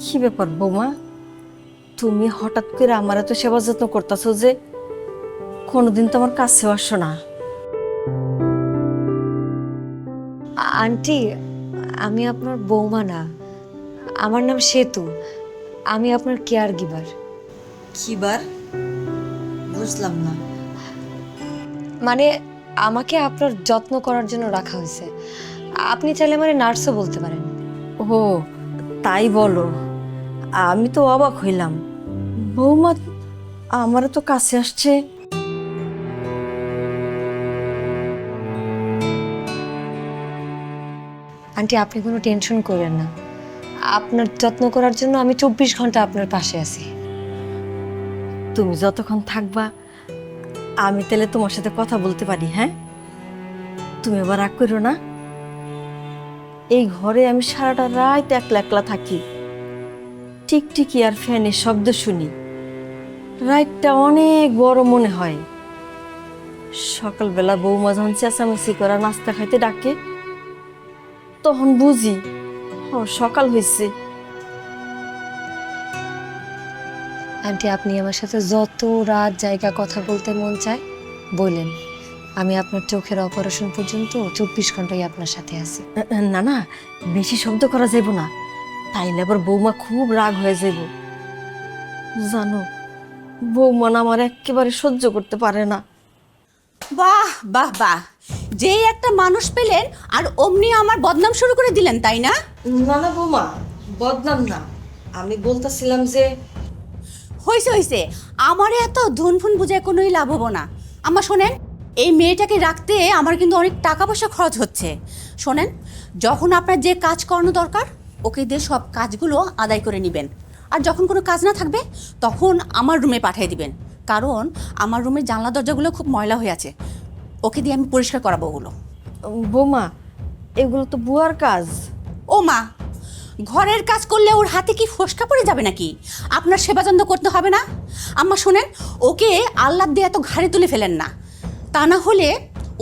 কি ব্যাপার বৌমা, তুমি হঠাৎ করে আমার এত সেবা যত্ন করতেছো যে, কোনোদিন তো আমার কাছেও আসো না। আন্টি, আমি আপনার বৌমা না, আমার নাম সেতু। আমি আপনার কেয়ার গিভার। কিবার? বুঝলাম না। মানে আমাকে আপনার যত্ন করার জন্য রাখা হয়েছে। আপনি চাইলে মানে নার্সও বলতে পারেন। ও, তাই বলো। আমি তো অবাক হইলাম, বৌমা আমার তো কাছে আসছে। আন্টি, আপনি কোনো টেনশন করেন না। আপনার যত্ন করার জন্য আমি 24 ঘন্টা আপনার পাশে আছি। তুমি যতক্ষণ থাকবা আমি তাহলে তোমার সাথে কথা বলতে পারি। হ্যাঁ, তুমি আবার রাগ করো না। এই ঘরে আমি সারাটা রাত একলা একলা থাকি, টিকটিকি আর ফ্যানের শব্দ শুনি। রাতটা অনেক বড় মনে হয়। সকালবেলা বৌমা যখন চেঁচামেচি করা নাস্তা খাইতে ডাকে, তখন বুঝি ও সকাল হয়েছে। আন্টি, আপনি আমার সাথে যত রাত জায়গা কথা বলতে মন চায় বললেন। আমি আপনার চোখের অপারেশন পর্যন্ত 24 ঘন্টাই আপনার সাথে আছি। না না, বেশি শব্দ করা যাইব না, তাইলে আবার বৌমা খুব রাগ হয়ে যাইব। জানো, বৌমা না আমার একেবারে সহ্য করতে পারে না। বাহ বাহ বাহ, যেই একটা মানুষ পেলেন আর অমনি আমার বদনাম শুরু করে দিলেন, তাই না? না না বৌমা, বদনাম না, আমি বলতেছিলাম যে হয়েছে হয়েছে, আমার এত ধুনফুন বুঝায় কোনোই লাভ হবো না। আমার শোনেন, এই মেয়েটাকে রাখতে আমার কিন্তু অনেক টাকা পয়সা খরচ হচ্ছে। শোনেন, যখন আপনার যে কাজ করানো দরকার ওকে দিয়ে সব কাজগুলো আদায় করে নেবেন, আর যখন কোনো কাজ না থাকবে তখন আমার রুমে পাঠিয়ে দিবেন, কারণ আমার রুমের জানলা দরজাগুলো খুব ময়লা হয়ে আছে, ওকে দিয়ে আমি পরিষ্কার করাবো ওগুলো। বৌমা, এগুলো তো বুয়ার কাজ। ও মা, ঘরের কাজ করলে ওর হাতে কি ফোসকা পড়ে যাবে নাকি? আপনার সেবা যত্ন করতে হবে না? আম্মা শোনেন, ওকে আল্লাহ দিয়ে এত ঘাড়ে তুলে ফেলেন না, তা না হলে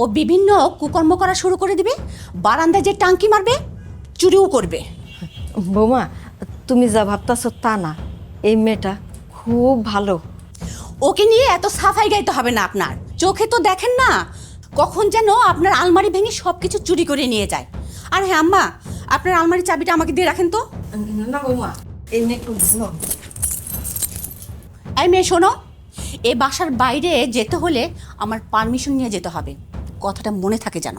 ও বিভিন্ন কুকর্ম করা শুরু করে দিবে, বারান্দায় যে টাঙ্কি মারবে, চুরিও করবে। বৌমা, তুমি যা ভাবতাছো তা না, এই মেয়েটা খুব ভালো। ওকে নিয়ে এত সাফাই গাইতে হবে না আপনার। চোখে তো দেখেন না, কখন যেন আপনার আলমারি ভেঙে সব কিছু চুরি করে নিয়ে যায়। আর হ্যাঁ আম্মা, আপনার আলমারির চাবিটা আমাকে দিয়ে রাখেন তো। না বৌমা, এই মেয়ে খুব ভালো। এই মেয়ে শোনো, এ বাসার বাইরে যেতে হলে আমার পারমিশন নিয়ে যেতে হবে, কথাটা মনে থাকে যেন।